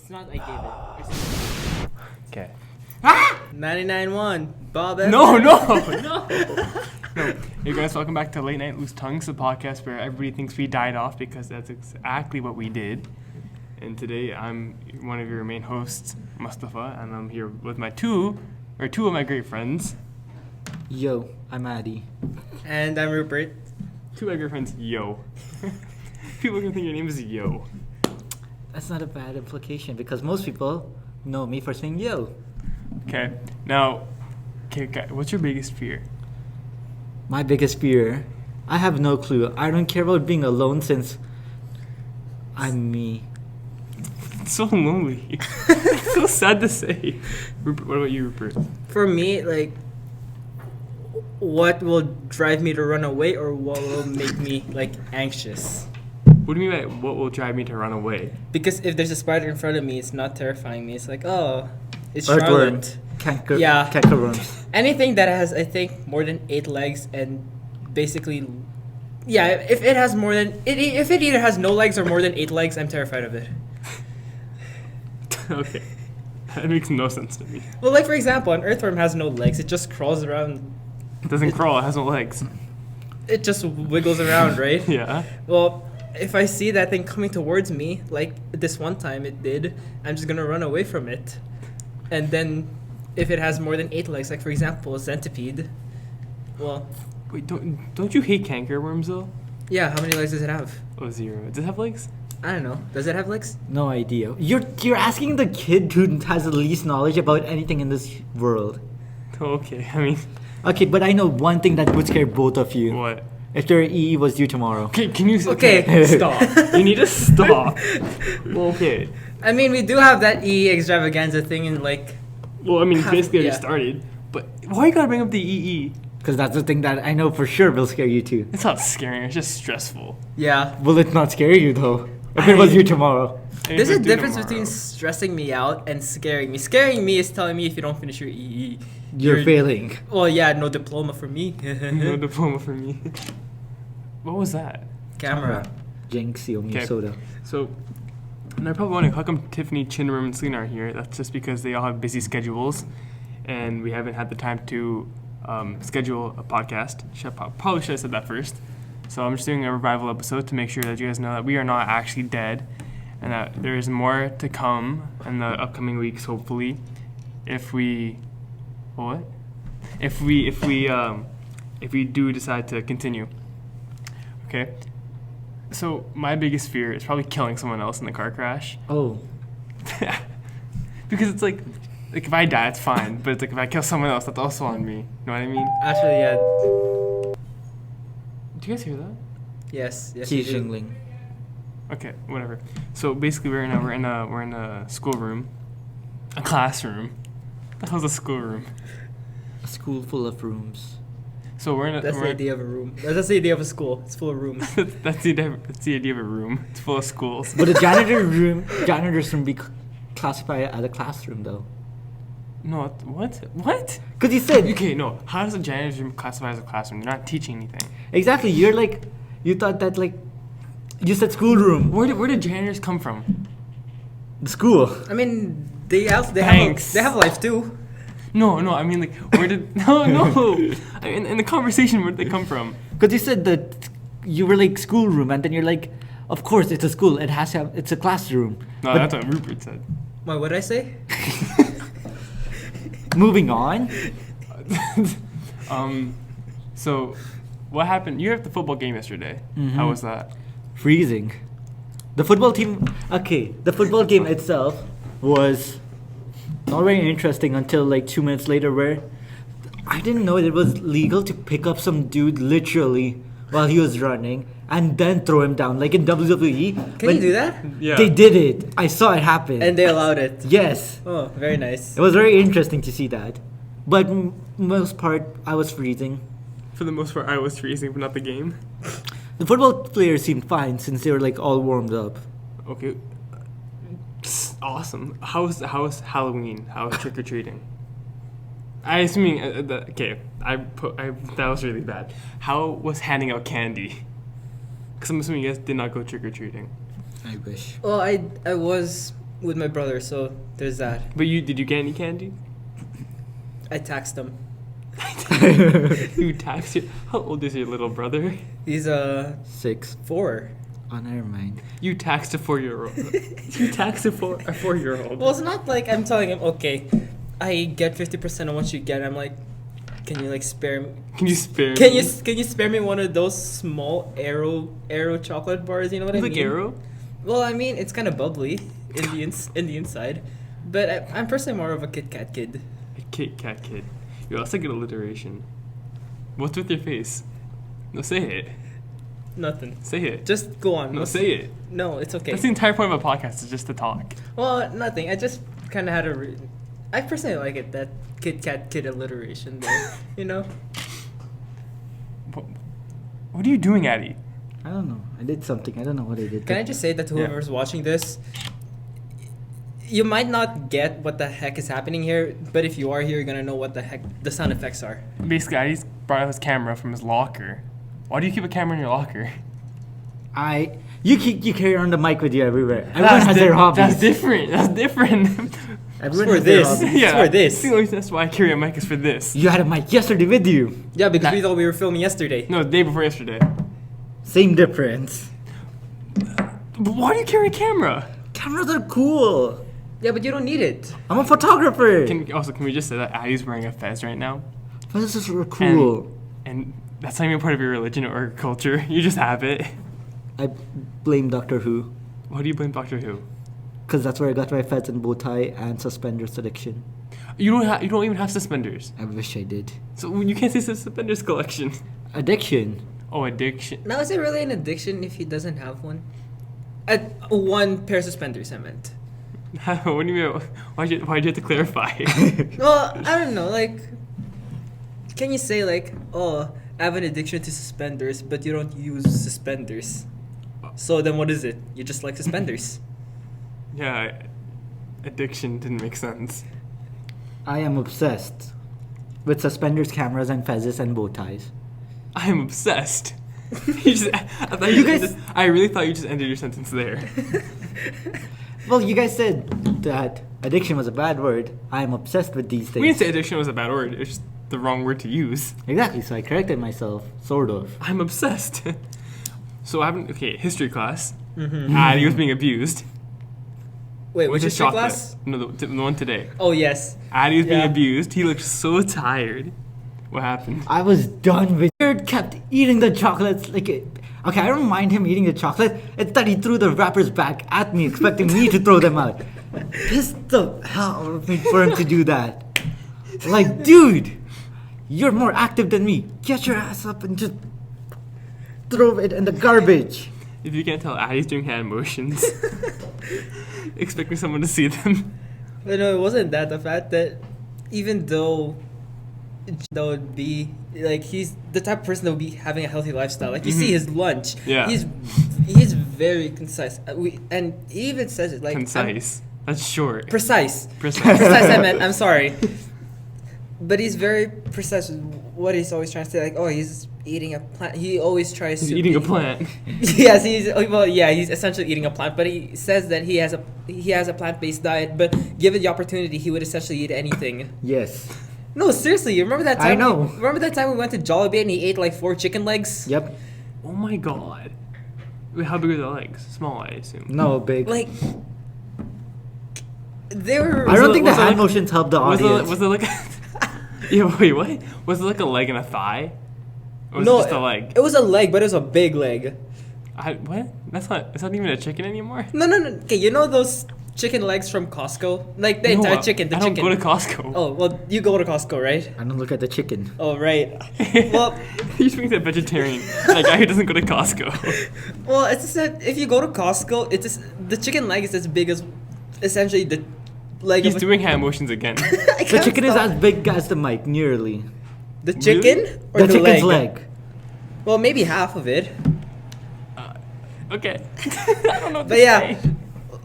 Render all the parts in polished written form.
It's not I gave it. Okay. 99.1. Bob No. No. Hey guys, welcome back to Late Night Loose Tongues, the podcast where everybody thinks we died off because that's exactly what we did. And today I'm one of your main hosts, Mustafa, and I'm here with two of my great friends. Yo, I'm Aadi. And I'm Rupert. Two of my great friends, Yo. People are gonna think your name is Yo. That's not a bad implication because most people know me for saying yo. Okay. Now, okay, what's your biggest fear? My biggest fear? I have no clue. I don't care about being alone since I'm me. It's so lonely. It's so sad to say. Rupert, what about you, Rupert? For me, like, what will drive me to run away or what will make me, like, anxious? What do you mean by what will drive me to run away? Because if there's a spider in front of me, it's not terrifying me. It's like, oh, it's Earthworm. Charlotte. Cankerworms. Anything that has, I think, more than 8 legs and basically, yeah, if it has more than, if it either has no legs or more than 8 legs, I'm terrified of it. Okay. That makes no sense to me. Well, like, for example, an earthworm has no legs. It just crawls around. It doesn't crawl, it has no legs. It just wiggles around, right? Yeah. Well, if I see that thing coming towards me, like this one time it did, I'm just gonna run away from it. And then, if it has more than 8 legs, like for example, a centipede, well... Wait, don't you hate cankerworms though? Yeah, how many legs does it have? Oh, 0. Does it have legs? I don't know. Does it have legs? No idea. You're asking the kid who has the least knowledge about anything in this world. Okay, I mean... Okay, but I know one thing that would scare both of you. What? If your EE was due tomorrow. Okay, can you... Okay. Stop. You need to stop. Okay. I mean, we do have that EE extravaganza thing in like... Well, I mean, basically already yeah. started. But why you gotta bring up the EE? Because that's the thing that I know for sure will scare you too. It's not scary, it's just stressful. Yeah. Will it not scare you though? If it was due tomorrow. There's a difference between stressing me out and scaring me. Scaring me is telling me if you don't finish your EE, You're failing. well, yeah, no diploma for me. No diploma for me. What was that? Camera. Jinx, you owe me Okay. soda. So, and they're probably wondering, how come Tiffany, Chinram, and Selena are here? That's just because they all have busy schedules, and we haven't had the time to schedule a podcast. Probably should have said that first. So I'm just doing a revival episode to make sure that you guys know that we are not actually dead, and that there is more to come in the upcoming weeks, hopefully. If we do decide to continue. Okay. So my biggest fear is probably killing someone else in the car crash. Oh. Because it's like if I die, it's fine. But it's like if I kill someone else, that's also on me. You know what I mean? Actually, yeah. Do you guys hear that? Yes. Keep You do. jingling. Okay, whatever. So basically, we're in a schoolroom, a classroom. That was a schoolroom. A school full of rooms. So we're in a. That's the idea of a room. That's the idea of a school. It's full of rooms. that's the idea of a room. It's full of schools. But the janitor's room be classified as a classroom though. No, what? What? Because you said Okay, no. How does a janitor's room classify as a classroom? They're not teaching anything. exactly. You thought that you said schoolroom. Where did janitors come from? The school. I mean, they have life too. No. I mean, like, where did? No. I mean, in the conversation, where did they come from? Because you said that you were like schoolroom, and then you're like, of course it's a school. It has to have. It's a classroom. No, But that's what Rupert said. Wait, what did I say? moving on. So, what happened? You were at the football game yesterday. Mhm. How was that? Freezing. The football team. Okay, the football game itself was not very interesting until like 2 minutes later, where I didn't know it was legal to pick up some dude literally while he was running and then throw him down, like in WWE. Can you do that? Yeah. They did it. I saw it happen. And they allowed it. yes, Oh, very nice. it was very interesting to see that. But most part, I was freezing. For the most part, I was freezing, but not the game. The football players seemed fine since they were like all warmed up. Okay. Awesome. How was Halloween? How was trick or treating? I assuming that was really bad. How was handing out candy? Because I'm assuming you guys did not go trick or treating. I wish. Well, I was with my brother, so there's that. But did you get any candy? I taxed him. You taxed your. How old is your little brother? He's 6. 4. Oh, never mind. You taxed a 4-year-old. You taxed a 4-year-old. Well, it's not like I'm telling him, okay, I get 50% of what you get. I'm like, can you like spare me? Can you spare Can me? you spare me one of those small Aero chocolate bars? You know what I Like mean? Arrow? Well, I mean it's kind of bubbly in the inside, but I'm personally more of a Kit Kat kid. A Kit Kat kid. Yo, that's a good alliteration. What's with your face? No, say it. Nothing. Say it. Just go on. No, say it. No, it's okay. That's the entire point of a podcast, is just to talk. Well, nothing. I just kind of had a. I personally like it, that Kit Kat kid alliteration there. You know. What are you doing, Aadi? I don't know. I did something. I don't know what I did. Can I just say that to whoever's watching this, you might not get what the heck is happening here, but if you are here, you're gonna know what the heck the sound effects are. Basically, Aadi's brought out his camera from his locker. Why do you keep a camera in your locker? You carry on the mic with you everywhere. Everyone has their hobbies. That's different. That's different. Everyone for has their this. hobbies. It's for this. The only reason that's why I carry a mic is for this. You had a mic yesterday with you. Yeah, because That- we thought we were filming yesterday. No, the day before yesterday. Same difference. But why do you carry a camera? Cameras are cool. Yeah, but you don't need it. I'm a photographer. Can we just say that Aadi's wearing a fez right now? This is cool. And that's not even part of your religion or culture. You just have it. I blame Doctor Who. Why do you blame Doctor Who? Because that's where I got my fez and bow tie and suspenders addiction. You don't even have suspenders. I wish I did. So you can't say suspenders collection. Addiction. Oh, addiction. Now, is it really an addiction if he doesn't have one? One pair of suspenders, I meant. What do you mean? Why'd you have to clarify? Well, I don't know, like, can you say, like, oh, I have an addiction to suspenders, but you don't use suspenders? So then what is it? You just like suspenders. Yeah, addiction didn't make sense. I am obsessed with suspenders, cameras, and fezzes and bow ties. I am obsessed. I really thought you just ended your sentence there. Well, you guys said that addiction was a bad word. I am obsessed with these things. We didn't say addiction was a bad word. It's just the wrong word to use. Exactly, so I corrected myself, sort of. I'm obsessed. So I haven't. Okay, history class. Mm-hmm. Aadi was being abused. Wait, With which his history chocolate. class? No, the one today. Oh, yes. Aadi was being Yeah. abused. He looked so tired. What happened? I was done with it. Kept eating the chocolates like it. Okay, I don't mind him eating the chocolate. It's that he threw the wrappers back at me, expecting me to throw them out. Pissed the hell out of me for him to do that. Like, dude, you're more active than me. Get your ass up and just throw it in the garbage. If you can't tell, Aadi's doing hand motions. Expecting someone to see them. But no, it wasn't that. The fact that even though that would be like he's the type of person that would be having a healthy lifestyle. Like you see his lunch. Yeah. He's very concise. And he even says it like Concise. That's short. Precise. Precise. Precise. I'm sorry. But he's very precise with what he's always trying to say. Like, oh, he's eating a plant. He always tries He's to eating be- a plant. Yes, he's essentially eating a plant, but he says that he has a plant-based diet, but given the opportunity, he would essentially eat anything. Yes. No, seriously, you remember that time? I know. Remember that time we went to Jollibee and he ate like 4 chicken legs? Yep. Oh my god. Wait, how big are the legs? Small, I assume. No, big. Like, they were. I don't think the was it hand like- motions help the Was audience. it like yeah, wait, what? Was it like a leg and a thigh? Or was No, it just a leg? It was a leg, but it was a big leg. What? It's not even a chicken anymore? No. Okay, you know those chicken legs from Costco? Like the entire chicken, the I chicken. don't go to Costco. Oh, well, you go to Costco, right? I don't look at the chicken. Oh, right. Well, You just being a vegetarian, like guy who doesn't go to Costco. Well, it's just that if you go to Costco, the chicken leg is as big as essentially the leg He's of a, doing hand motions again. I The can't chicken is stop. as big as the mic, nearly. The chicken or The the, chicken's leg? leg. Well, maybe half of it. Okay. I don't know what But to yeah, say.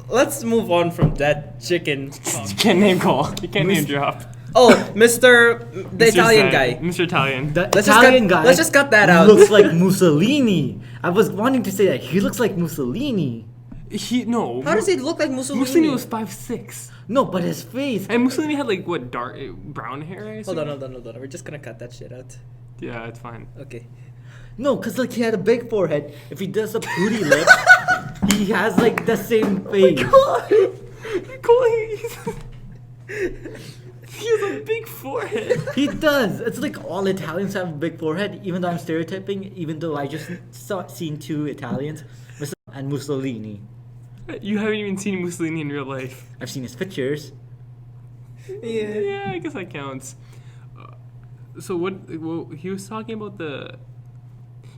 let's move on from that chicken. You can't name call. You can't name drop. Oh, Mr. the Mr. Italian Zan- guy. Mr. Italian. The Let's just Italian cut- guy. let's just cut that out. Looks like Mussolini. I was wanting to say that he looks like Mussolini. No. How does he look like Mussolini? Mussolini was 5'6". No, but his face. And Mussolini had like what, dark brown hair? I assume? Hold on. We're just gonna cut that shit out. Yeah, it's fine. Okay. No, because like he had a big forehead. If he does a booty lip, he has like the same face. He has a big forehead. He does. It's like all Italians have a big forehead, even though I'm stereotyping, even though I just seen two Italians, and Mussolini. You haven't even seen Mussolini in real life. I've seen his pictures. Yeah, I guess that counts. So what he was talking about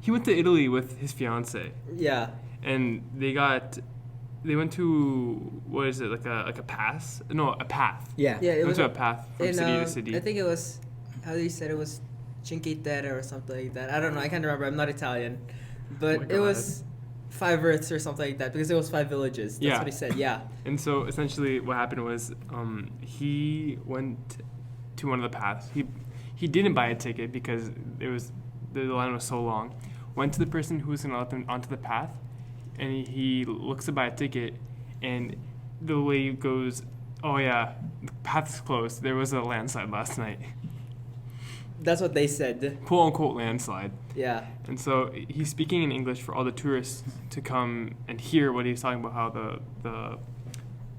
he went to Italy with his fiance, Yeah. and they went to, what is it, like a pass? No, a path. Yeah. Yeah, They it went was to a path from city to city. I think it was, how you said it was Cinque Terre or something like that. I don't know. I can't remember. I'm not Italian. But my it God. was 5 Earths or something like that because it was 5 villages. That's Yeah. what he said. Yeah. And so essentially what happened was he went to one of the paths. He didn't buy a ticket because the line was so long. Went to the person who was going to let them onto the path, and he looks to buy a ticket, and the lady goes, "Oh yeah, the path's closed. There was a landslide last night." That's what they said. "Quote unquote landslide." Yeah. And so he's speaking in English for all the tourists to come and hear what he's talking about, how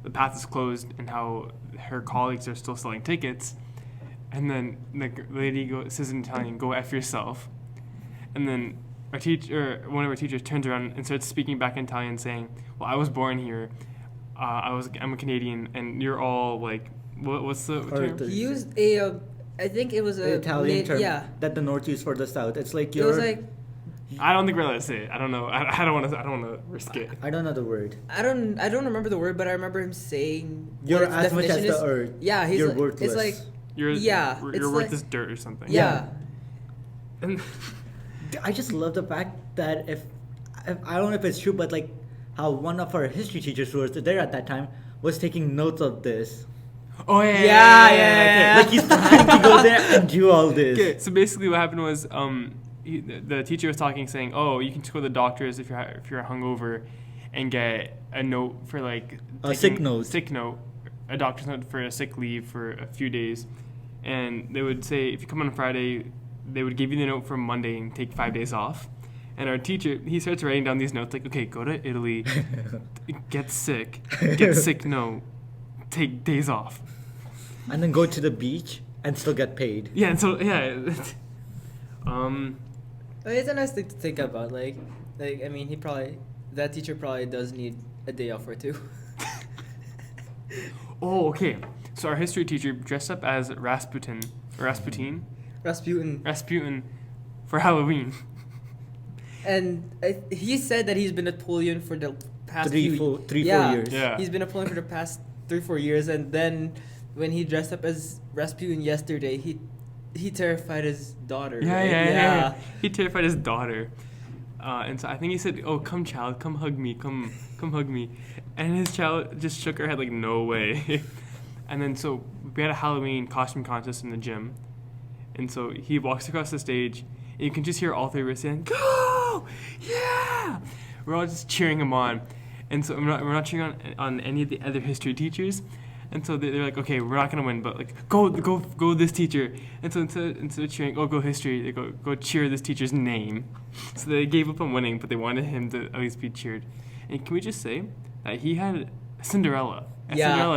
the path is closed and how her colleagues are still selling tickets. And then the lady says in Italian, "Go F yourself." And then one of our teachers turns around and starts speaking back in Italian, saying, "Well, I was born here. I'm a Canadian, and you're all like, what's the term?" The- He used a, I think it was The a Italian term Yeah. that the North used for the South. It's like It was like, I don't think we're allowed to say it. I don't know. I don't want to risk it. I don't know the word. I don't remember the word, but I remember him saying You're what its as much as definition the is. earth. Yeah, he's You're like, worthless. it's like, You're Yeah, it's you're worth like- this dirt or something. yeah. And I just love the fact that if I don't know if it's true, but like how one of our history teachers who was there at that time was taking notes of this. oh yeah. Yeah. Like he's planning to go there and do all this. Okay, so basically what happened was the teacher was talking, saying, "Oh, you can just go to the doctors if you're hungover, and get a note for like A sick note. A doctor's note for a sick leave for a few days, and they would say if you come on Friday, they would give you the note for Monday and take 5 days off." And our teacher, he starts writing down these notes like, "Okay, go to Italy, get sick note, take days off." And then go to the beach and still get paid. Yeah, and so yeah. It's a nice thing to think about. Like I mean, that teacher probably does need a day off or two. Oh, okay. So our history teacher dressed up as Rasputin Rasputin. for Halloween. And he said that he's been Napoleon for the past 4 yeah, years. Yeah. He's been Napoleon for the past 3-4 years, and then when he dressed up as Rasputin yesterday, he terrified his daughter. right? Yeah. He terrified his daughter. And so I think he said, "Oh, come child, come hug me, come hug me." And his child just shook her head like, "No way." And then so we had a Halloween costume contest in the gym. And so he walks across the stage, and you can just hear all three of us saying, "Go! Yeah!" We're all just cheering him on. And so we're not cheering on any of the other history teachers. And so they're like, "Okay, we're not gonna win, but like, go this teacher." And so instead of cheering, "Oh, go history," they go cheer this teacher's name. So they gave up on winning, but they wanted him to at least be cheered. And can we just say that he had a Cinderella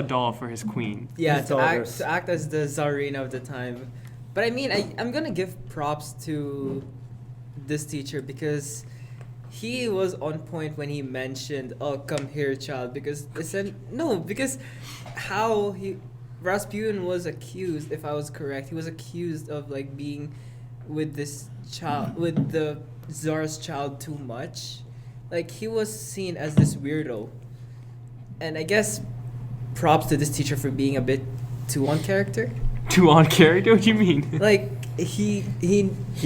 doll for his queen? Yeah, His to daughters. act as the Tsarina of the time. But I mean, I'm gonna give props to this teacher because he was on point when he mentioned, "Oh, come here, child," because Rasputin was accused, if I was correct, he was accused of like being with this child, with the Tsar's child too much. Like he was seen as this weirdo. And I guess props to this teacher for being a bit too on character. Too on character? What do you mean? Like he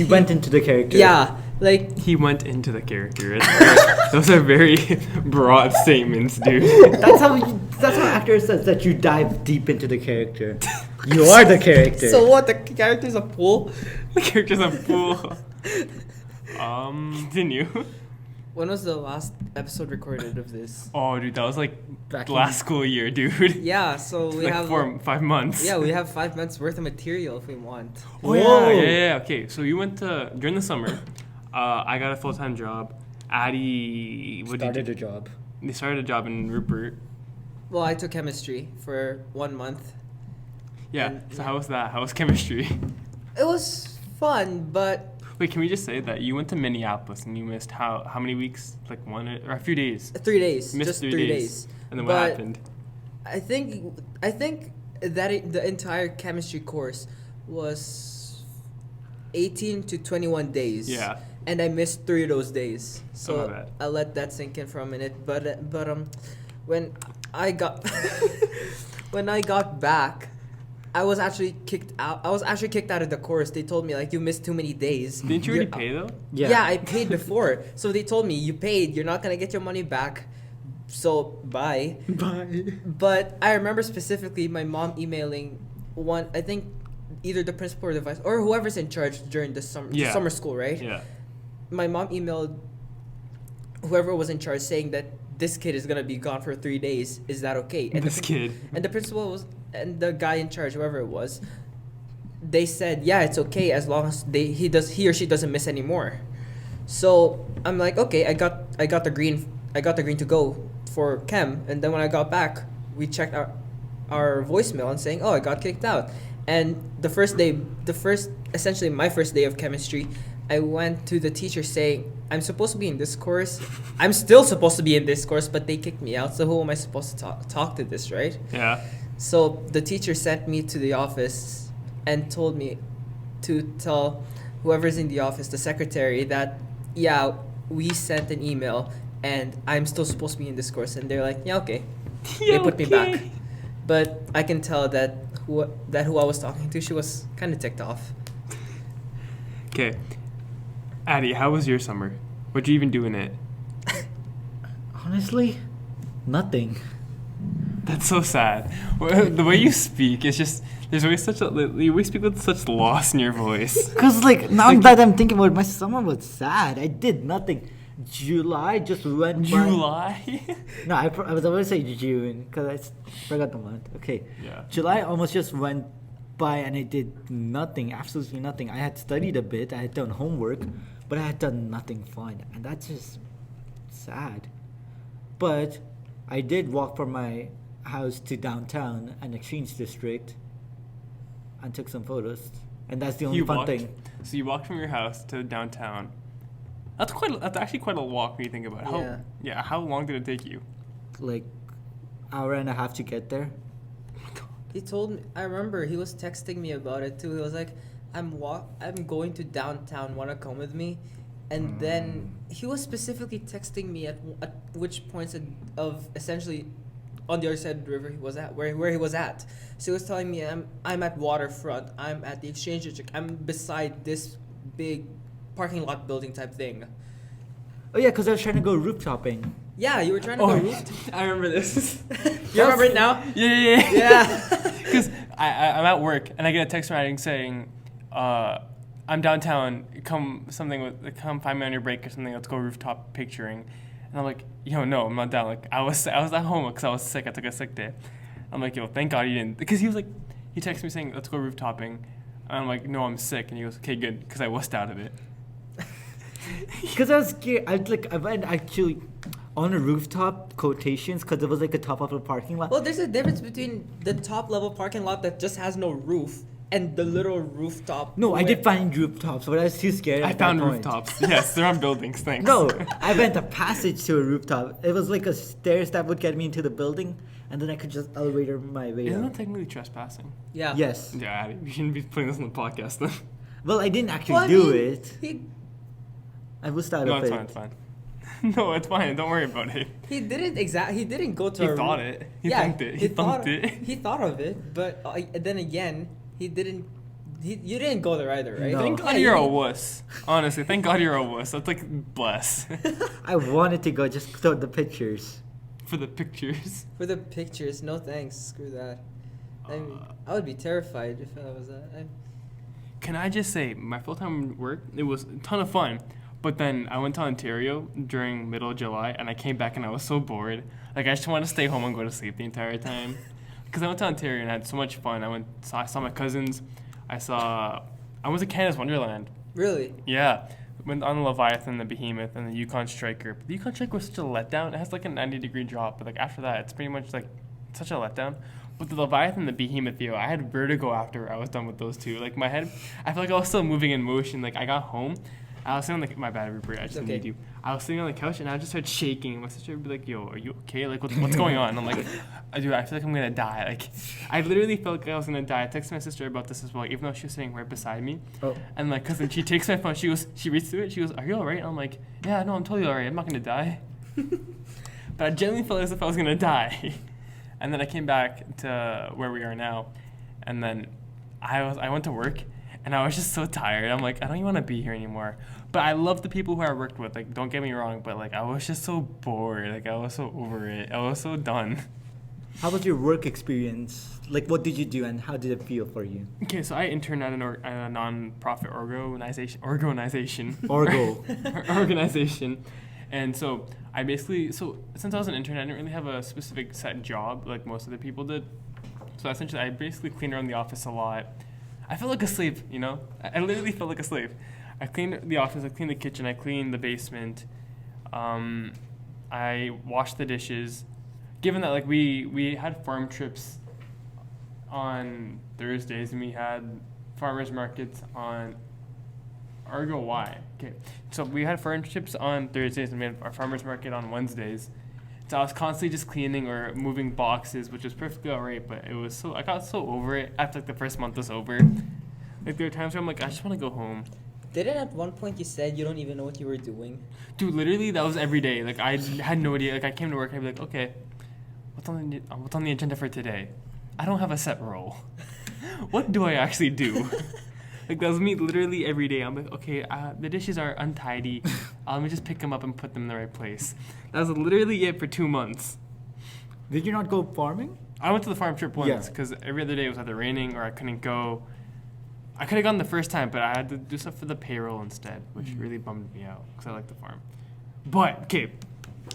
went into the character. Yeah, like He went into the character. Those are very broad statements, dude. That's how actor says that you dive deep into the character. You are the character. so what? The character's a pool. The character's a fool. Continue. When was the last episode recorded of this? Oh, dude, that was like Back in- last school year, dude. Yeah, so we like have 5 months. Yeah, we have 5 months worth of material if we want. Oh yeah. Okay, so you went to during the summer. I got a full-time job. Aadi Started a job. They started a job in Rupert. Well, I took chemistry for 1 month. Yeah. And- So how was that? How was chemistry? It was fun, but Wait, can we just say that you went to Minneapolis and you missed how many weeks? Like one or a few days. 3 days, You missed just 3 days. And then what But happened? I think that the entire chemistry course was 18 to 21 days. Yeah. And I missed 3 of those days. my So bad. I'll let that sink in for a minute. But when I got when I got back, I was actually kicked out. I was actually kicked out of the course. They told me like you missed too many days. Didn't you already pay though? Yeah, I paid before. So they told me you paid. You're not gonna get your money back. So bye. Bye. But I remember specifically my mom emailing I think either the principal or the vice or whoever's in charge during the summer school, right? Yeah. My mom emailed whoever was in charge saying that this kid is gonna be gone for 3 days. Is that okay? And This kid. And the principal and the guy in charge, whoever it was, they said, yeah, it's okay as long as he or she doesn't miss any more. So I'm like, okay, I got the green to go for chem, and then when I got back, we checked our voicemail and saying, oh, I got kicked out. And essentially my first day of chemistry, I went to the teacher saying, I'm supposed to be in this course. I'm still supposed to be in this course, but they kicked me out. So who am I supposed to talk to this, right? Yeah. So the teacher sent me to the office and told me to tell whoever's in the office, the secretary, that, yeah, we sent an email and I'm still supposed to be in this course. And they're like, yeah, okay. They put me back. But I can tell that who I was talking to, she was kind of ticked off. Okay. Aadi, how was your summer? What'd you even do in it? Honestly, nothing. That's so sad. The way you speak, it's just there's always you always speak with such loss in your voice. Cause like now that I'm thinking about it, my summer was sad. I did nothing. July just went by. July? No, I was about to say June because forgot the month. Okay. Yeah. July almost just went by and I did nothing, absolutely nothing. I had studied a bit, I had done homework, but I had done nothing fun, and that's just sad. But I did walk from my house to downtown, an exchange district, and took some photos, and that's the only fun thing. So you walked from your house to downtown. That's actually quite a walk when you think about it. Yeah. How long did it take you? Like, hour and a half to get there. He told me. I remember he was texting me about it too. He was like, "I'm going to downtown. Wanna come with me?" And then he was specifically texting me at which points of essentially on the other side of the river he was at, where he was at. So he was telling me, "I'm at Waterfront. I'm at the Exchange District. I'm beside this big parking lot building type thing." Oh yeah, because I was trying to go rooftopping. Yeah, you were trying to go roof. I remember this. You remember it now? Yeah. Yeah. Because I'm at work and I get a text writing saying, "I'm downtown. Come find me on your break or something. Let's go rooftop picturing." And I'm like, "Yo, no, I'm not down. Like I was at home because I was sick. I took a sick day." I'm like, "Yo, thank God you didn't." Because he texted me saying, "Let's go rooftoping," and I'm like, "No, I'm sick." And he goes, "Okay, good," because I wussed out of it. Because I was scared. I went actually on a rooftop, quotations, because it was like the top of a parking lot. Well, there's a difference between the top level parking lot that just has no roof and the little rooftop. No, I did find rooftops, but I was too scared. I at that found point. rooftops. Yes, they're on buildings. Thanks. No, I went a passage to a rooftop. It was like a stairs that would get me into the building, and then I could just elevator my way Isn't up. that technically trespassing? Yeah. Yes. Yeah, Aadi, we shouldn't be putting this on the podcast then. Well, I didn't actually Well, I do mean, it. I was out No, of it's it. fine. It's fine. No, it's fine. Don't worry about it. He didn't go to. He a thought roof- it. He thunked it. He thunked it. He thought of it, but then again, he didn't. You didn't go there either, right? No. Thank God you're a wuss. Honestly, thank God you're a wuss. That's like bless I wanted to go just throw the pictures. for the pictures. For the pictures, no thanks. Screw that. I would be terrified if I was that. Can I just say, my full-time work, it was a ton of fun, But then I went to Ontario during middle of July, and I came back and I was so bored. Like I just wanted to stay home and go to sleep the entire time. Because I went to Ontario and I had so much fun. I saw my cousins. I went to Canada's Wonderland. Really? Yeah. Went on the Leviathan, the Behemoth, and the Yukon Striker. But the Yukon Striker was such a letdown. It has like a 90-degree drop, but like after that, it's pretty much like such a letdown. But the Leviathan and the Behemoth, I had vertigo after I was done with those two. Like my head, I feel like I was still moving in motion. Like I got home, I was sitting on my bad, Rupert. I just need you. I was sitting on the couch and I just started shaking. My sister would be like, "Yo, are you okay? Like what's going on?" I'm like, "Dude, I feel like I'm gonna die." Like I literally felt like I was gonna die. I texted my sister about this as well, even though she was sitting right beside me. Oh. And my cousin, she takes my phone. She reads through it. She goes, "Are you alright?" And I'm like, "Yeah, no, I'm totally alright. I'm not gonna die." But I genuinely felt as if I was gonna die. And then I came back to where we are now, and then I went to work, and I was just so tired. I'm like, I don't even want to be here anymore. But I love the people who I worked with. Like, don't get me wrong, but like I was just so bored. Like I was so over it. I was so done. How was your work experience? Like, what did you do, and how did it feel for you? Okay, so I interned at a non-profit organization. Organization. And so I basically, since I was an intern, I didn't really have a specific set job like most of the people did. So essentially, I basically cleaned around the office a lot. I felt like a slave, I literally felt like a slave. I cleaned the office, I cleaned the kitchen, I cleaned the basement. I washed the dishes. Given that like we had farm trips on Thursdays and we had farmers markets on Argo Y. Okay, so we had farm trips on Thursdays and we had our farmers market on Wednesdays. So I was constantly just cleaning or moving boxes, which was perfectly alright. But I got so over it after like the first month was over. Like there were times where I'm like, I just want to go home. Didn't at one point you said you don't even know what you were doing? Dude, literally that was every day. Like I had no idea. Like I came to work, I'd be like, okay, what's on the agenda for today? I don't have a set role. What do I actually do? Like, that was me literally every day. I'm like, okay, the dishes are untidy. Let me just pick them up and put them in the right place. That was literally it for 2 months. Did you not go farming? I went to the farm trip once Yeah. because every other day it was either raining or I couldn't go. I could have gone the first time, but I had to do stuff for the payroll instead, which really bummed me out because I like the farm. But, okay,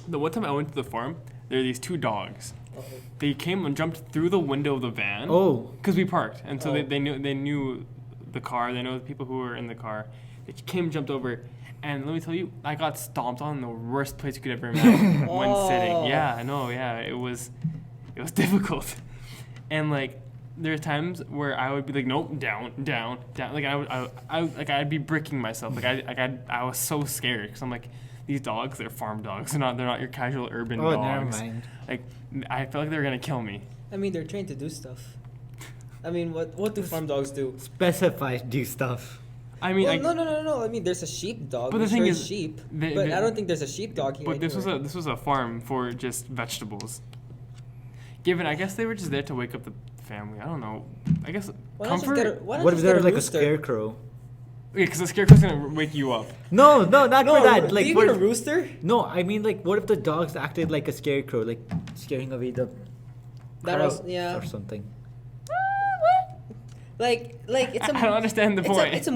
the one time I went to the farm, there were these 2 dogs. Uh-oh. They came and jumped through the window of the van. Oh. Because we parked. And so Oh. they knew the car. They know the people who were in the car. They came, jumped over, and let me tell you, I got stomped on in the worst place you could ever imagine when Oh. sitting. Yeah, I know. Yeah, it was difficult, and like there are times where I would be like, nope, down. Like I'd be bricking myself. Like I was so scared because I'm like, these dogs, they're farm dogs. They're not your casual urban Oh, dogs. never mind. Like I felt like they were gonna kill me. I mean, they're trained to do stuff. I mean, what do farm dogs do? Specify do stuff. I mean, Well, no. I mean, there's a sheep dog. But the I'm thing sure is, it's sheep. they- But they- I don't think there's a sheep dog here. But this anywhere. was a farm for just vegetables. Given, I guess they were just there to wake up the family. I don't know. I guess Why not just comfort. get a- why not What if just get there's like a rooster? scarecrow? Yeah, because the scarecrow's gonna wake you up. No, not No, for that. do Like, you what mean a if, rooster? no, I mean like, what if the dogs acted like a scarecrow, like scaring away the That crowd was yeah. or something? Like it's a. I don't understand the point. It's a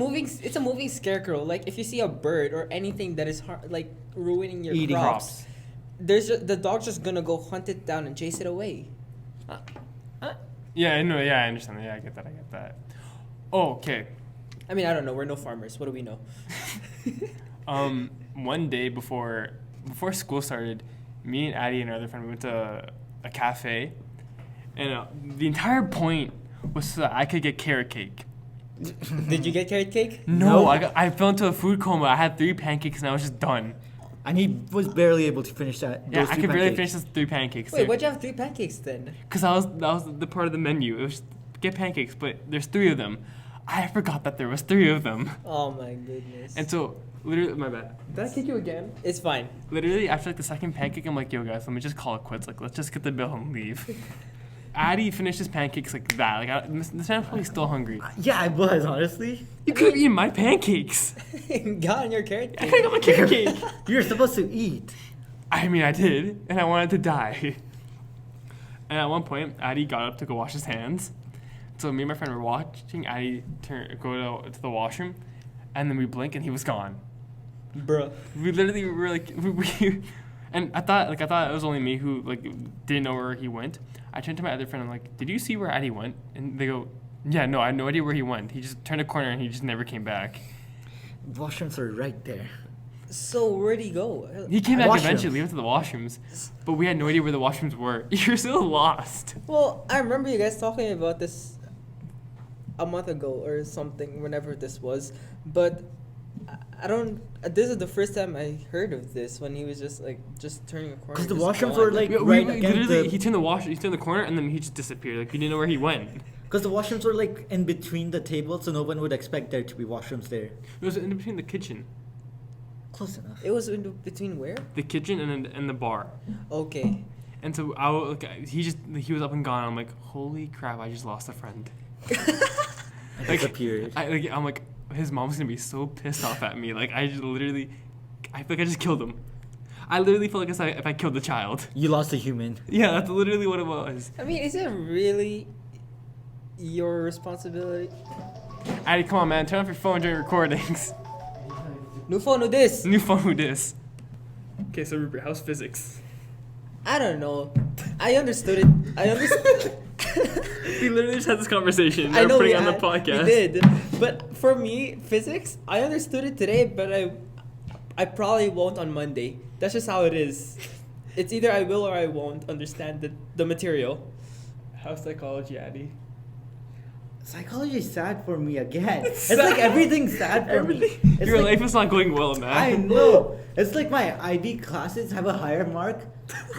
moving scarecrow. Like if you see a bird or anything that is like ruining your Eating crops, the dog's just gonna go hunt it down and chase it away. Yeah, I know. Yeah, I understand. Yeah, I get that. Oh, okay. I mean, I don't know. We're no farmers. What do we know? One day before school started, me and Aadi and our other friend we went to a cafe, and the entire point was so that I could get carrot cake. Did you get carrot cake? No, No. I fell into a food coma. I had 3 pancakes and I was just done. And he was barely able to finish that. Yeah, those I two could barely pancakes. finish those 3 pancakes. Wait, why'd you have 3 pancakes then? Because that was the part of the menu. It was get pancakes, but there's 3 of them. I forgot that there was 3 of them. Oh my goodness. And so, literally, my bad. Did I kick you again? It's fine. Literally, after like the second pancake, I'm like, yo guys, let me just call it quits. Like, let's just get the bill and leave. Aadi finished his pancakes like that. Like, this man's probably still hungry. Yeah, I was honestly. You could have eaten my pancakes. Got on your carrot I cake. could have got my carrot cake. You're supposed to eat. I mean, I did, and I wanted to die. And at one point, Aadi got up to go wash his hands. So me and my friend were watching Aadi go to the washroom, and then we blink, and he was gone. Bruh. We literally were like, and I thought it was only me who like didn't know where he went. I turned to my other friend. I'm like, "Did you see where Aadi went?" And they go, "Yeah, no, I had no idea where he went. He just turned a corner and he just never came back." Washrooms are right there. So where'd he go? He came back Washrooms. eventually. He went to the washrooms, but we had no idea where the washrooms were. You're still lost. Well, I remember you guys talking about this a month ago or something, whenever this was. But I don't. This is the first time I heard of this, when he was just turning a corner. Because the just washrooms gone. were like We right against literally, the. he turned the corner, and then he just disappeared. Like we didn't know where he went. Because the washrooms were like in between the tables, so no one would expect there to be washrooms there. It was in between the kitchen, Close enough. It was in between where? the kitchen, and the bar. Okay. And so he was up and gone. I'm like, holy crap! I just lost a friend. Like, Disappeared. I'm like, his mom's gonna be so pissed off at me. Like I feel like I just killed him. I literally felt like if I killed the child. You lost a human. Yeah, that's literally what it was. I mean, is it really your responsibility? Aadi, come on, man, turn off your phone during recordings. New phone with this. New phone with this. Okay, so Rupert, how's physics? I don't know. I understood it. I understood. We literally just had this conversation. I We're know putting we on the had- podcast. We did, but for me, physics, I understood it today, but I probably won't on Monday. That's just how it is. It's either I will or I won't understand the material. How's psychology, Aadi? Psychology is sad for me again. It's sad. like everything's sad for me. It's Your like, life is not going well, man. I know. It's like my IB classes have a higher mark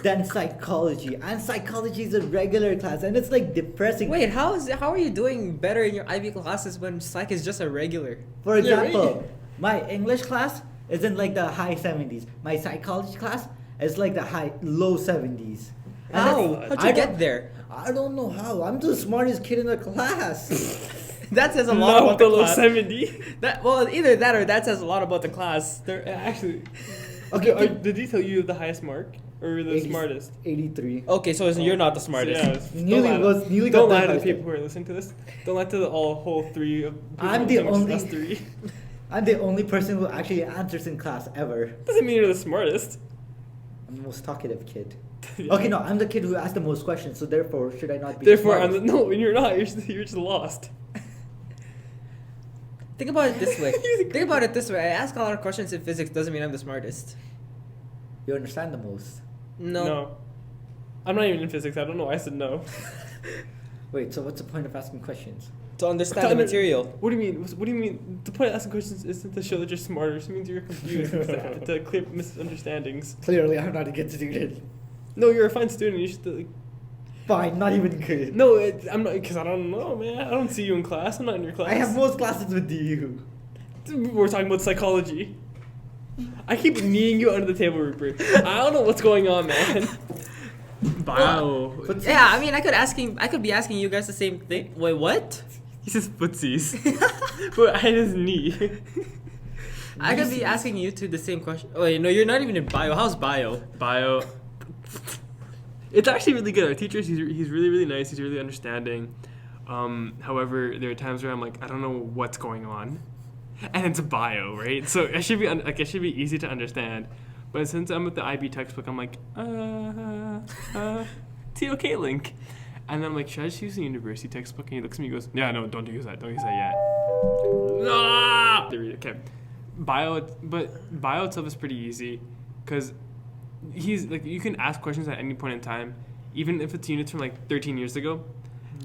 than psychology, and psychology is a regular class, and it's like depressing. Wait, how are you doing better in your IB classes when psych is just a regular? For Yeah, example, really. my English class is in like the high 70s. My psychology class is like the low 70s. And How? that's- How'd I you don't- get there? I don't know how. I'm the smartest kid in the class. That says a lot Not about the the low class. 70. Either that or that says a lot about the class. They're actually. Okay, Did he tell you the highest mark or the 80 smartest? 83. Okay, so you're not the smartest. Yeah, Nearly don't got don't the lie to the highest people mark. who are listening to this. Don't lie to the whole three of people I'm who the think it's only- us three. I'm the only person who actually answers in class ever. Doesn't mean you're the smartest. I'm the most talkative kid. Yeah. Okay, no, I'm the kid who asks the most questions, so therefore, should I not be Therefore, the smartest? no, you're not. You're just lost. Think about it this way. Think about it this way. I ask a lot of questions in physics doesn't mean I'm the smartest. You understand the most. No. I'm not even in physics. I don't know why I said no. Wait, so what's the point of asking questions? To understand the material. What do you mean? What do you mean? The point of asking questions isn't to show that you're smarter. It means you're confused. to clear misunderstandings. Clearly, I'm not a good student. No, you're a fine student. You should. Fine, not even good. No, I'm not, because I don't know, man. I don't see you in class. I'm not in your class. I have most classes with you. We're talking about psychology. I keep kneeing you under the table, Rupert. I don't know what's going on, man. Bio. But Yeah, I mean, I could be asking you guys the same thing. Wait, what? He says footsies. But I his knee. I could be asking you two the same question. Wait, no, you're not even in bio. How's bio? Bio. It's actually really good. Our teacher, he's really, really nice. He's really understanding. However, there are times where I'm like, I don't know what's going on. And it's bio, right? So it should be it should be easy to understand. But since I'm with the IB textbook, I'm like, TOK link. And then I'm like, should I just use the university textbook? And he looks at me and goes, yeah, no, don't use that. Don't use that yet. Ah! Okay. Bio itself is pretty easy because he's like, you can ask questions at any point in time, even if it's units from like 13 years ago.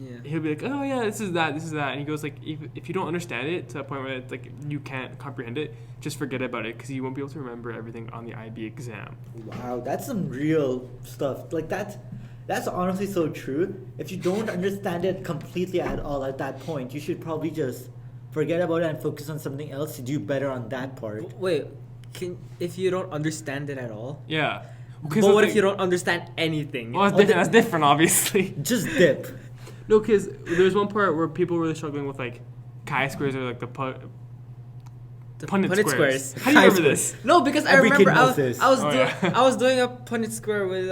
Yeah. He'll be like, oh yeah, this is that, and he goes like, if you don't understand it to a point where it's like you can't comprehend it, just forget about it because you won't be able to remember everything on the IB exam. wow, that's some real stuff. Like that's honestly so true. If you don't understand it completely at all at that point, you should probably just forget about it and focus on something else to do better on that part. Wait, if you don't understand it at all? Yeah. But what if you don't understand anything? Well, that's different, obviously. Just dip. No, because there's one part where people were really struggling with like chi-squares or like the Punnett squares. How do you remember this? No, because Every I remember kid knows this. I was Oh, yeah. I was doing a Punnett square with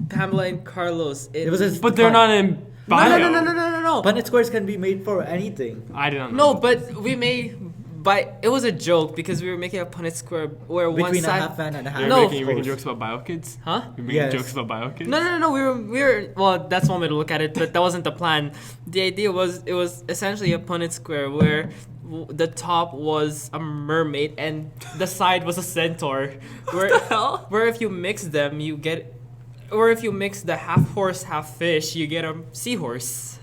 Pamela and Carlos. It was a But they're not in bio. No. Punnett squares can be made for anything. I didn't know. No, but we made it was a joke because we were making a Punnett Square where one Between a side. half fan and a half. You're No. making jokes about bio kids? Huh? You're making Yes. jokes about bio kids? No. We were. Well, that's one way to look at it, but that wasn't the plan. The idea was it was essentially a Punnett Square where the top was a mermaid and the side was a centaur. Where if you mix them, you get, or if you mix the half horse, half fish, you get a seahorse.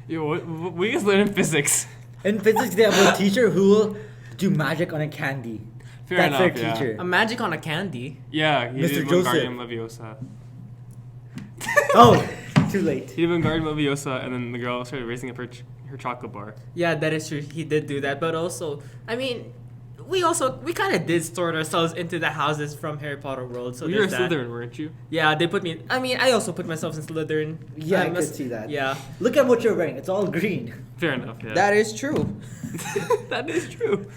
Yo, what we just learned in physics. In physics, they have a teacher who will do magic on a candy. Fair That's enough, their yeah. teacher. A magic on a candy. Yeah, he Mr. did Joseph. Wingardium Leviosa. Oh, too late. He did Wingardium Leviosa, and then the girl started raising up her chocolate bar. Yeah, that is true. He did do that, but also, I mean, we kind of did sort ourselves into the houses from Harry Potter world. So You were a there's that. Slytherin, weren't you? Yeah, they put me. I mean, I also put myself in Slytherin. Yeah, I could must- see that. Yeah, Look at what you're wearing. It's all green. Fair enough, yeah. that is true. That is true.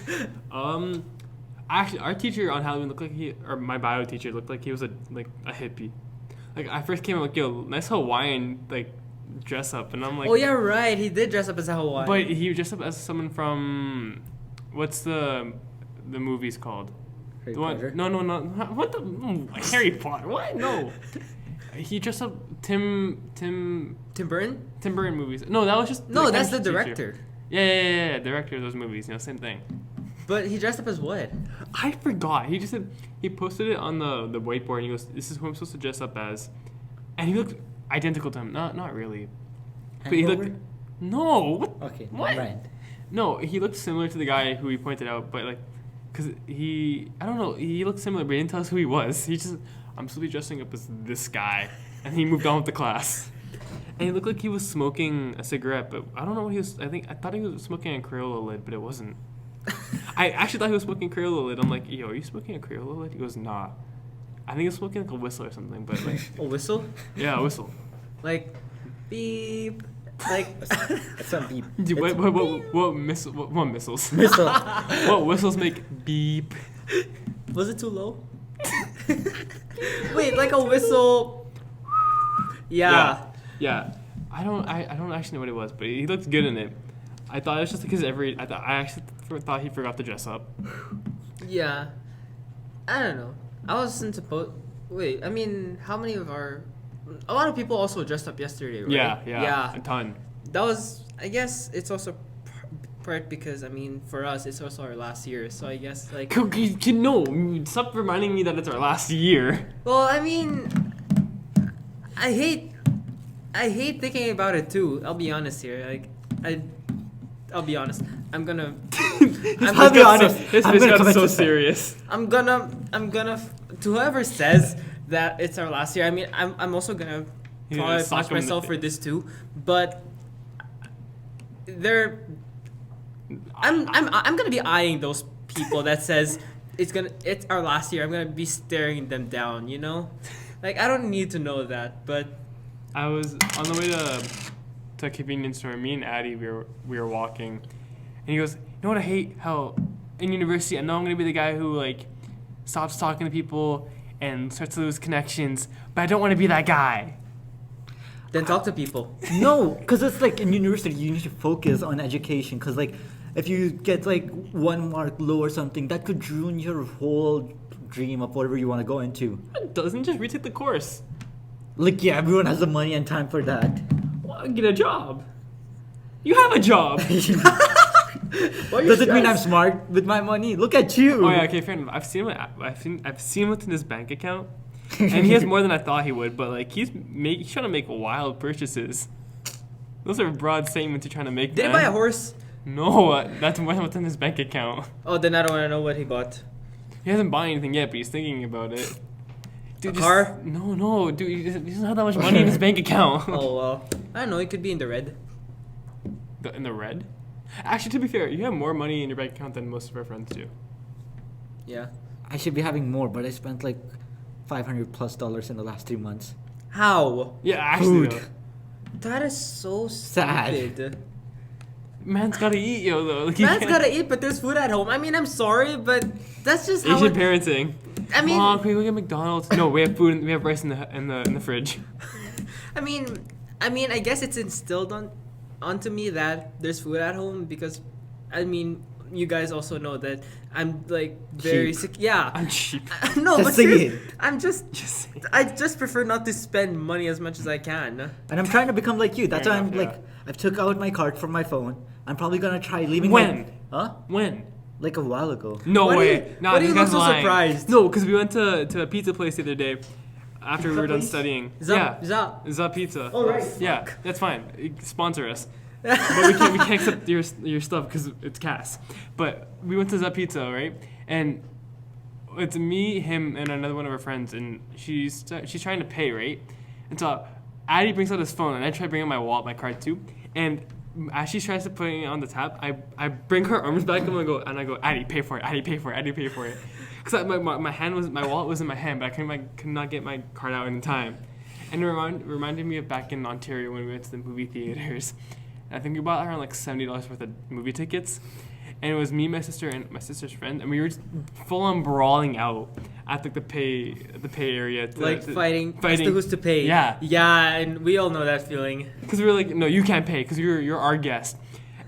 Actually, our teacher on Halloween looked like or my bio teacher looked like he was a hippie. Like I first came up like, yo, nice Hawaiian dress up, and I'm like, Oh yeah, right. He did dress up as a Hawaiian. but he dressed up as someone from, what's the movies called? Harry The one- Potter. No, what the Harry Potter? What? No. He dressed up Tim Burton? Burton movies. No, that was just No, that's the chemistry director. teacher. Yeah, director of those movies. Same thing. But he dressed up as what? I forgot. He just said he posted it on the whiteboard and he goes, "This is who I'm supposed to dress up as," and he looked identical to him. Not really, but he looked. Hangover? No. What? Okay, What? right. No, he looked similar to the guy who he pointed out, but cause I don't know, he looked similar, but he didn't tell us who he was. He just, I'm supposed to be dressing up as this guy, and he moved on with the class. And he looked like he was smoking a cigarette, but I don't know what he was. I thought he was smoking a Crayola lid, but it wasn't. I actually thought he was smoking a Crayola lid. I'm like, yo, are you smoking a Crayola lid? He goes, nah. I think he was smoking like a whistle or something, but A whistle? yeah, a whistle. Like, beep. Like, It's not beep. Dude, It's what missiles? missile. What whistles make beep? was it too low? Wait, like a whistle. Yeah. Yeah. I don't actually know what it was, but he looked good in it. I thought it was just because I actually thought he forgot to dress up. Yeah. I don't know. I wasn't supposed. Wait, I mean, how many of our. A lot of people also dressed up yesterday, right? Yeah, a ton. That was. I guess it's also part because, I mean, for us, it's also our last year. So I guess, like. No, stop reminding me that it's our last year. Well, I mean. I hate thinking about it too. I'll be honest here. Like, I'll be honest. I'm gonna. I'll be honest. His I'm face gonna got commit so suicide. serious. I'm gonna. To whoever says that it's our last year. I mean, I'm also gonna You're probably gonna sock punish him in the myself for face. this too. But I'm gonna be eyeing those people that says it's our last year. I'm gonna be staring them down. You know, like I don't need to know that, but. I was on the way to a convenience store. Me and Aadi, we were walking, and he goes, "You know what I hate? How in university, I know I'm gonna be the guy who stops talking to people and starts to lose connections, but I don't want to be that guy." Then talk to people. No, because it's like in university you need to focus on education. Because if you get 1 mark low or something, that could ruin your whole dream of whatever you want to go into. It doesn't just retake the course. Yeah, everyone has the money and time for that. Well, get a job. You have a job. Does it mean I'm smart with my money? Look at you. Oh yeah, okay, fair enough. I've seen what's in his bank account, and he has more than I thought he would. But he's trying to make wild purchases. Those are broad statements you're trying to make. Did he man. buy a horse? No, that's more than what's in his bank account. Oh, then I don't want to know what he bought. He hasn't bought anything yet, but he's thinking about it. Dude, A car? No, dude, he doesn't have that much money in his bank account. Oh well, I don't know. It could be in the red. In the red? Actually, to be fair, you have more money in your bank account than most of our friends do. Yeah. I should be having more, but I spent $500+ in the last 3 months. How? Yeah, actually, Food. though. That is so Sad. stupid. Man's gotta eat, yo, though. He Man's can't- gotta eat, but there's food at home. I mean, I'm sorry, but that's just how. Asian It, parenting. I mean, Mom, can we go get McDonald's? No, we have food. We have rice in the fridge. I mean, I guess it's instilled onto me that there's food at home because, I mean, you guys also know that I'm like very Cheap. yeah. I'm cheap. No, Just but say seriously, it. I'm just Just I just prefer not to spend money as much as I can. And I'm trying to become like you. That's Fair why I'm enough, like, yeah. I've took out my card from my phone. I'm probably gonna try leaving. When? Huh? When? Like a while ago. No Why do way. you- Nah, why do you this look guy's so lying. surprised? No, because we went to a pizza place the other day after we Pizza were done place? studying. Za, yeah. za. Za Pizza. Oh, right. Yeah, that's fine. Sponsor us. But we can't accept your stuff because it's Cass. But we went to Za Pizza, right? And it's me, him, and another one of our friends, and she's trying to pay, right? And so Aadi brings out his phone, and I try to bring out my wallet, my card too. And as she tries to put it on the tap, I bring her arms back and I go, Aadi, pay for it, Aadi, pay for it, Aadi, pay for it. Because my wallet was in my hand, but I could not get my card out in time. And it reminded me of back in Ontario when we went to the movie theaters. I think we bought around like $70 worth of movie tickets. And it was me, my sister, and my sister's friend, and we were just full on brawling out at like the pay area, Fighting as to who's to pay. Yeah. Yeah, and we all know that feeling. Because we were like, no, you can't pay because you're our guest.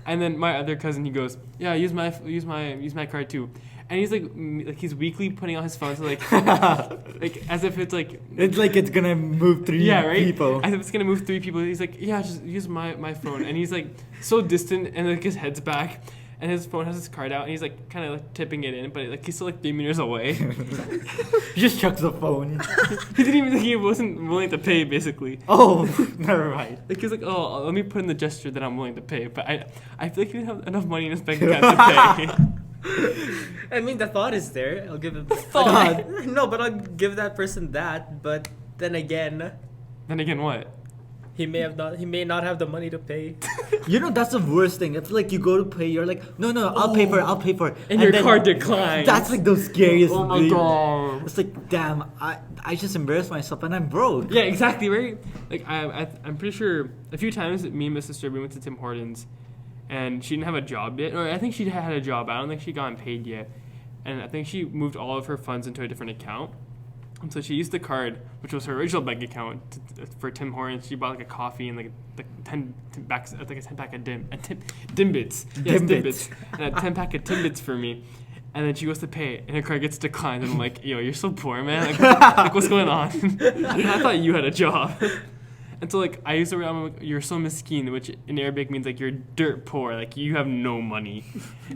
And then my other cousin, he goes, yeah, use my card too. And he's like he's weakly putting out his phone to like as if it's like It's like it's gonna move three people. As if it's gonna move 3 people. He's like, yeah, just use my phone. And he's like so distant, and like his head's back, and his phone has his card out, and he's like kind of like tipping it in, but like he's still like 3 meters away. He just chucks the phone. He wasn't willing to pay basically. Oh, never mind. Like he's like, oh, let me put in the gesture that I'm willing to pay, but I feel like he didn't have enough money in his bank account to pay. I mean, the thought is there. I'll give it. thought. No, but I'll give that person that. But then again, Then again, what? he may not have the money to pay. You know, that's the worst thing. It's like you go to pay, you're like, no, I'll pay for it. And your then card declines. That's like the scariest Oh my thing. god. It's like, damn, I just embarrassed myself and I'm broke. Yeah, exactly, right? Like, I'm pretty sure a few times me and my sister, we went to Tim Hortons, and she didn't have a job yet. Or I think she had a job. I don't think she got paid yet. And I think she moved all of her funds into a different account. And so she used the card, which was her original bank account, for Tim Hortons. She bought like a coffee and like 10 pack of Dimbits. Yes, Dimbits. And a 10 pack of Timbits for me. And then she goes to pay, and her card gets declined. And I'm like, yo, you're so poor, man. Like what's going on? I thought you had a job. And so like I used the word, I'm like, you're so miskin, which in Arabic means like you're dirt poor, like you have no money.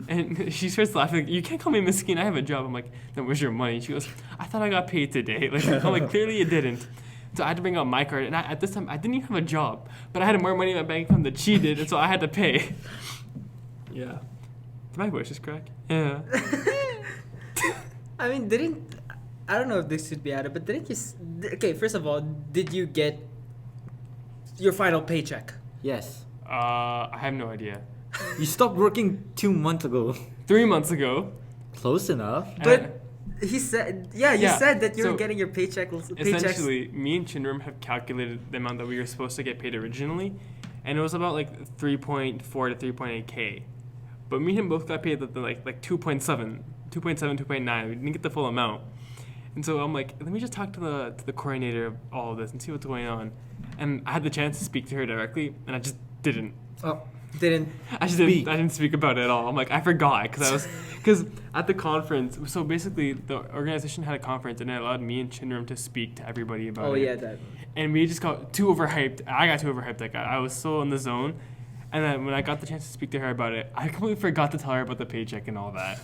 And she starts laughing, like, you can't call me miskin, I have a job. I'm like, then where's your money? She goes, I thought I got paid today. Like I'm like, clearly you didn't. So I had to bring out my card, and at this time I didn't even have a job, but I had more money in my bank account than she did, and so I had to pay. Yeah. Did my voice just crack? Yeah. I mean, I don't know if this should be added, but didn't you? Okay, first of all, did you get your final paycheck? Yes. I have no idea. You stopped working 2 months ago. 3 months ago. Close enough. But he said, you Yeah, said that you were so getting your paychecks. Essentially, me and Chinram have calculated the amount that we were supposed to get paid originally, and it was about like 3.4 to 3.8K. But me and him both got paid like 2.7, 2.9. We didn't get the full amount. And so I'm like, let me just talk to the coordinator of all of this and see what's going on. And I had the chance to speak to her directly, and I just didn't. Oh, didn't. I didn't speak about it at all. I'm like, I forgot because at the conference. So basically, the organization had a conference, and it allowed me and Chinram to speak to everybody about it. Oh yeah, that. And we just got too overhyped. I got too overhyped. Like I was so in the zone. And then when I got the chance to speak to her about it, I completely forgot to tell her about the paycheck and all that.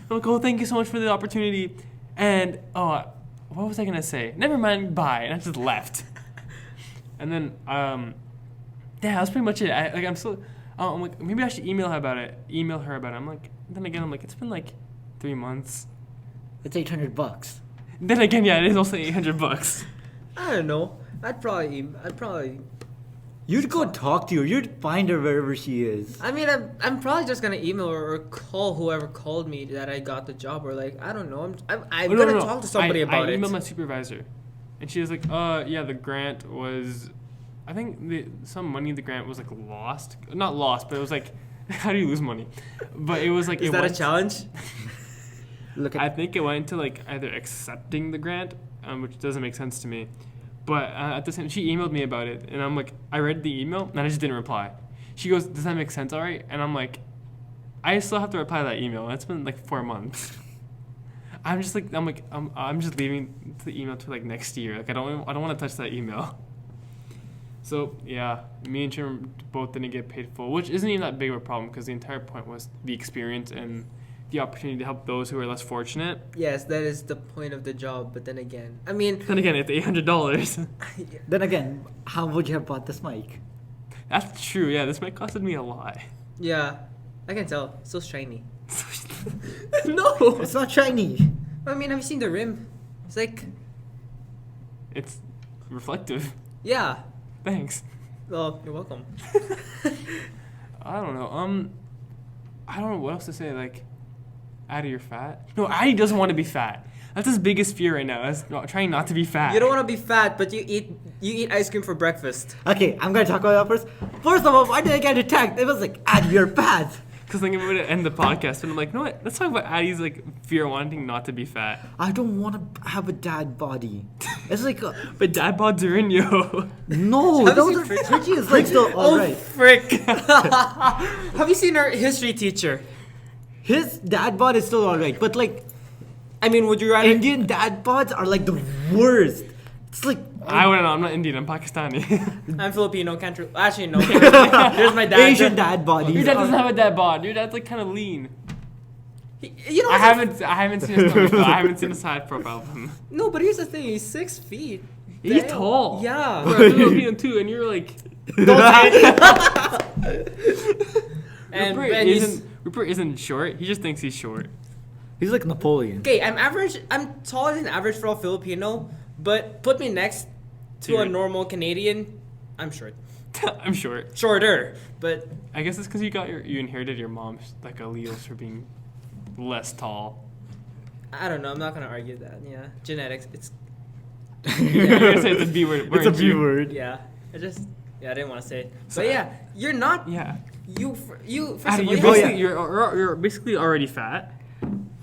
I'm like, oh, thank you so much for the opportunity. And what was I gonna say? Never mind, bye. And I just left. And then yeah, that's pretty much it. I'm like, maybe I should email her about it. I'm like, then again, I'm like, it's been like 3 months. It's $800. Then again, yeah, it is also $800. I don't know. I'd probably. You'd go talk to her. You'd find her wherever she is. I mean, I'm probably just gonna email or call whoever called me that I got the job, or like I don't know. I'm gonna talk to somebody about it. I emailed my supervisor, and she was like, yeah, the grant was, I think some money in the grant was like lost. Not lost, but it was like, how do you lose money? But it was like, is that a challenge? I think it went into like either accepting the grant, which doesn't make sense to me. But at the same, she emailed me about it, and I'm like, I read the email, and I just didn't reply. She goes, does that make sense, all right? And I'm like, I still have to reply to that email. It's been like 4 months. I'm just leaving the email to like next year. Like I don't want to touch that email. So yeah, me and Jim both didn't get paid full, which isn't even that big of a problem because the entire point was the experience and the opportunity to help those who are less fortunate. Yes, that is the point of the job. But then again, It's $800. Then again, how would you have bought this mic? That's true. Yeah, this might costed me a lot. yeah, I can tell. So shiny. No. It's not shiny. I mean, have you seen the rim? It's like, It's reflective. yeah. Thanks. Well, you're welcome. I don't know. I don't know what else to say. Like, Aadi, you're fat. No, Aadi doesn't want to be fat. That's his biggest fear right now. Is trying not to be fat. You don't want to be fat, but you eat ice cream for breakfast. Okay, I'm gonna talk about that first. First of all, why did I get attacked? It was like, Aadi, you're fat. Because I'm going to end the podcast, and I'm like, no, what? Let's talk about Aadi's like fear of wanting not to be fat. I don't want to have a dad body. It's like, But dad bods are in you. no, Have you those seen are Frick? Fritchie is like still alright. Frick! Have you seen our history teacher? His dad bod is still alright, but like I mean, would you rather? Indian dad bods are like the worst. It's like I wouldn't know. I'm not Indian. I'm Pakistani. I'm Filipino. Can't actually no. Here's my dad. Asian dad bodies. Your dad are- doesn't have a dad bod. Your dad's like kind of lean. You know, I haven't seen his stomach, though. I haven't seen a side profile of him. No, but here's the thing. He's 6 feet. He's Damn. tall. Yeah. Bro, I'm Filipino too, and you're like. And Rupert Ben, Rupert isn't short. He just thinks he's short. He's like Napoleon. okay. I'm average. I'm taller than average for a Filipino, but put me next to a Dude. normal Canadian. I'm short. I'm short. Shorter, but I guess it's because you inherited your mom's like alleles for being less tall. I don't know. I'm not gonna argue that. Yeah, genetics. It's You're gonna say it's a B word. It's a weren't B you? word. yeah. I didn't want to say it. So- But yeah, you're not. Yeah. You first Aadi, of all, you're you Oh, basically yeah. you're basically already fat.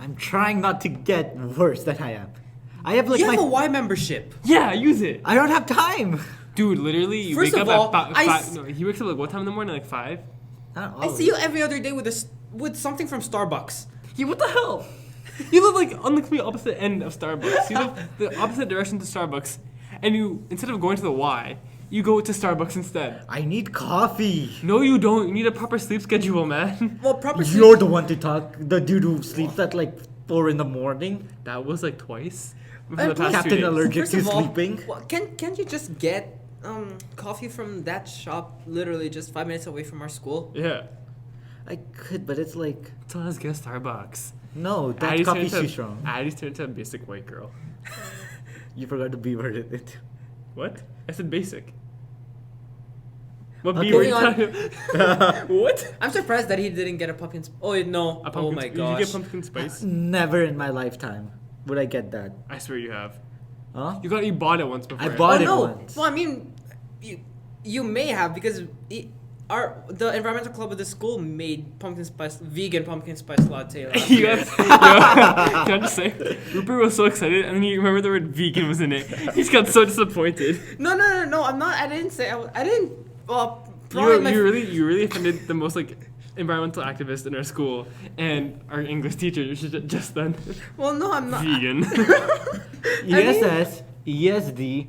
I'm trying not to get worse than I am. I have like you have my a Y membership. Yeah, use it. I don't have time. Dude, literally, you First wake of up all, at I five. s- No, he wakes up like what time in the morning? Like 5. I see you every other day with something from Starbucks. Yeah, what the hell? You live like on the complete opposite end of Starbucks. You live the opposite direction to Starbucks, and you instead of going to the Y, you go to Starbucks instead. I need coffee. No, you don't. You need a proper sleep schedule, man. Well, proper. You're the one to talk. The dude who sleeps at like 4 in the morning. That was like twice. For And the past 2 Captain days. Allergic First to of all, sleeping. well, can't you just get coffee from that shop literally just 5 minutes away from our school? Yeah. I could, but it's like So let's get Starbucks. no, that Addie's coffee's turned too to- strong. Addie's turned into a basic white girl. You forgot the B word in it. What? I said basic. What B Okay. were you Moving talking about? What? I'm surprised that he didn't get a pumpkin. Oh no! A pumpkin Oh my Did gosh! you get pumpkin spice? Never in my lifetime would I get that. I swear you have. Huh? You bought it once before. I bought Oh it no! once. Well, I mean, you may have because the environmental club of the school made vegan pumpkin spice latte last You year. got, can I just say, Rupert was so excited, and then he remembered the word vegan was in it. He just got so disappointed. No! I'm not. I didn't say. I didn't. Well, You probably really offended the most like environmental activist in our school and our English teacher just then. Well, no, I'm not. Vegan. ESS, ESD,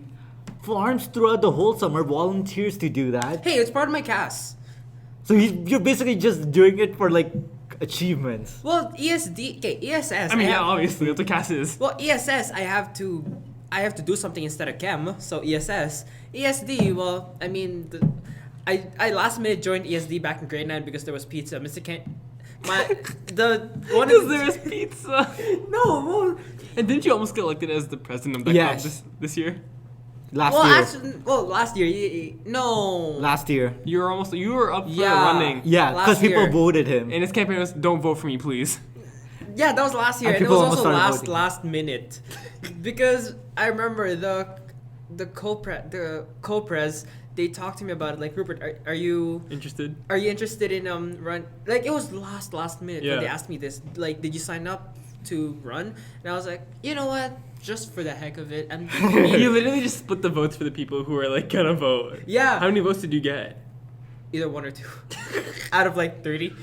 farms throughout the whole summer, volunteers to do that. Hey, it's part of my cast. So you're basically just doing it for like achievements. Well, ESS. I mean, yeah, have- obviously that's what CAS is. Well, ESS, I have to do something instead of chem. So ESS, ESD. Well, I mean, I last minute joined ESD back in grade 9 because there was pizza. Mr. Kent, one Because of there is pizza. no. Well, And didn't you almost get elected as the president of that Yes. club this year? Last last year, no. Last year. You were up for Yeah. running. Yeah, Last because people year. voted him. And his campaign was, "Don't vote for me, please." Yeah, that was last year, And and it people was almost also started voting. last minute, because I remember the co-pres they talked to me about it. Like, Rupert, are you Interested? interested in run? Like, it was last minute when Yeah. they asked me this. Like, did you sign up to run? And I was like, you know what? Just for the heck of it, You literally just split the votes for the people who are like gonna vote. yeah, How many votes did you get? either 1 or 2 out of like 30.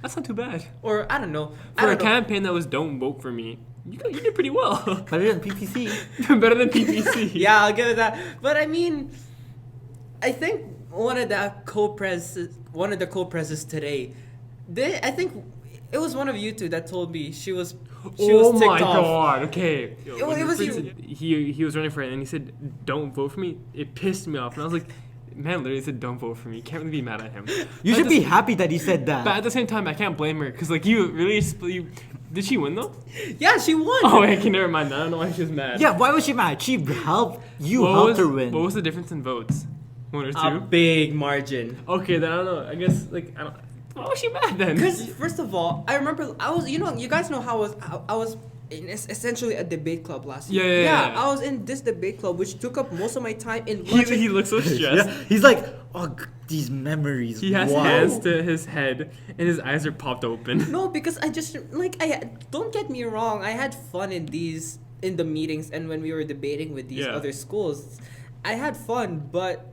That's not too bad. Or I don't know. I For a don't know. campaign that was "Don't vote for me," you did pretty well. Better than PPC. Better than PPC. Yeah, I'll give it that. But I mean, I think one of the co-preses today, I think it was one of you two that told me she was Oh ticked my off. god! Okay. It was Rupert you. said he was running for it, and he said, "Don't vote for me." It pissed me off, and I was like, "Man, literally said don't vote for me." You can't really be mad at him. You But should at be the s- happy that he said that. But at the same time, I can't blame her because like you really did she win though? Yeah, she won. Oh, okay, never mind. I don't know why she was mad. Yeah, why was she mad? She helped you What helped was, her win. What was the difference in votes? One or A two? big margin. Okay, then I don't know. I guess like I don't. Why was she mad then? Because first of all, I remember you guys know how I was in essentially a debate club last year. Yeah. I was in this debate club, which took up most of my time in he, lunch. he looks so stressed. Yeah, he's like, oh, these memories. He has wow. hands to his head, and his eyes are popped open. No, because I just don't get me wrong. I had fun in the meetings and when we were debating with these Yeah. other schools, I had fun. But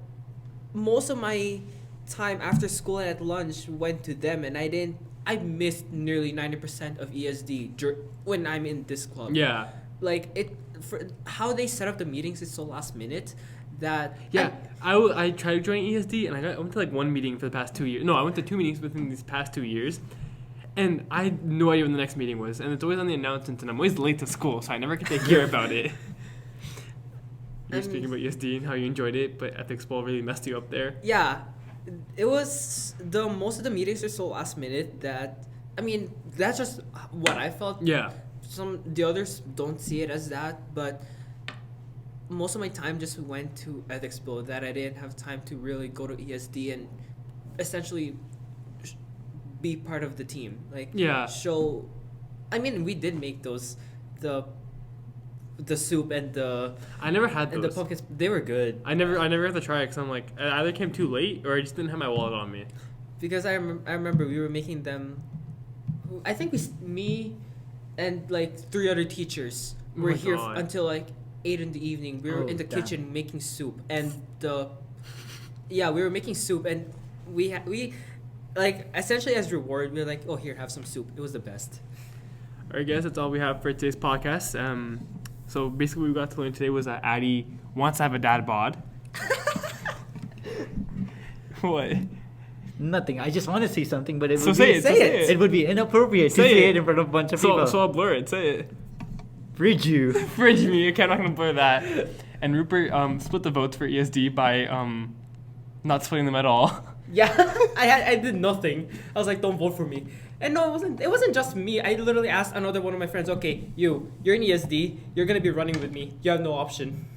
most of my time after school and at lunch went to them, and I missed nearly 90% of ESD when I'm in this club. Yeah. Like for how they set up the meetings is so last minute that Yeah, I tried to join ESD and I went to like one meeting for the past 2 years. No, I went to 2 meetings within these past 2 years, and I had no idea when the next meeting was. And it's always on the announcements, and I'm always late to school, so I never get to hear about it. You were speaking about ESD and how you enjoyed it, but Ethics Bowl really messed you up there. yeah, it was most of the meetings are so last minute that I mean that's just what I felt. Yeah. The others don't see it as that, but most of my time just went to ethics bowl that I didn't have time to really go to ESD and essentially be part of the team. Like Yeah. show. I mean, we did make the soup and the I never had and the those. pumpkins. They were good I never had to try it because I'm like, I either came too late or I just didn't have my wallet on me. because I remember we were making them. I think me and like 3 other teachers Oh were my here God. until like 8 in the evening. We were Oh, in the damn. kitchen making soup, and we were making soup, and we like essentially as reward we were like, oh, here, have some soup. It was the best. Alright guys, that's all we have for today's podcast. So basically what we got to learn today was that Aadi wants to have a dad bod. What? Nothing. I just want to say something, but it So would say be it. say so it. say it would be inappropriate to Say say it. it in front of a bunch of So people. I'll blur it. Say it. Fridge you. Fridge me. Okay, I'm not gonna blur that. And Rupert split the votes for ESD by not splitting them at all. Yeah, I did nothing. I was like, don't vote for me. And no, it wasn't just me. I literally asked another one of my friends, okay, you're in ESD, you're gonna be running with me. You have no option.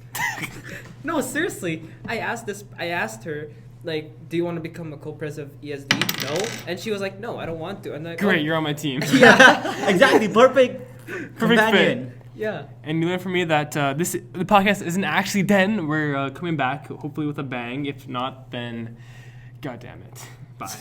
No, seriously. I asked her, like, do you want to become a co-pres of ESD? No. And she was like, no, I don't want to. And like, Great, you're on my team. Yeah, exactly. Perfect. Perfect companion. fit. yeah. And you learned from me that the podcast isn't actually done. We're coming back, hopefully with a bang. If not, then, God damn it. Bye.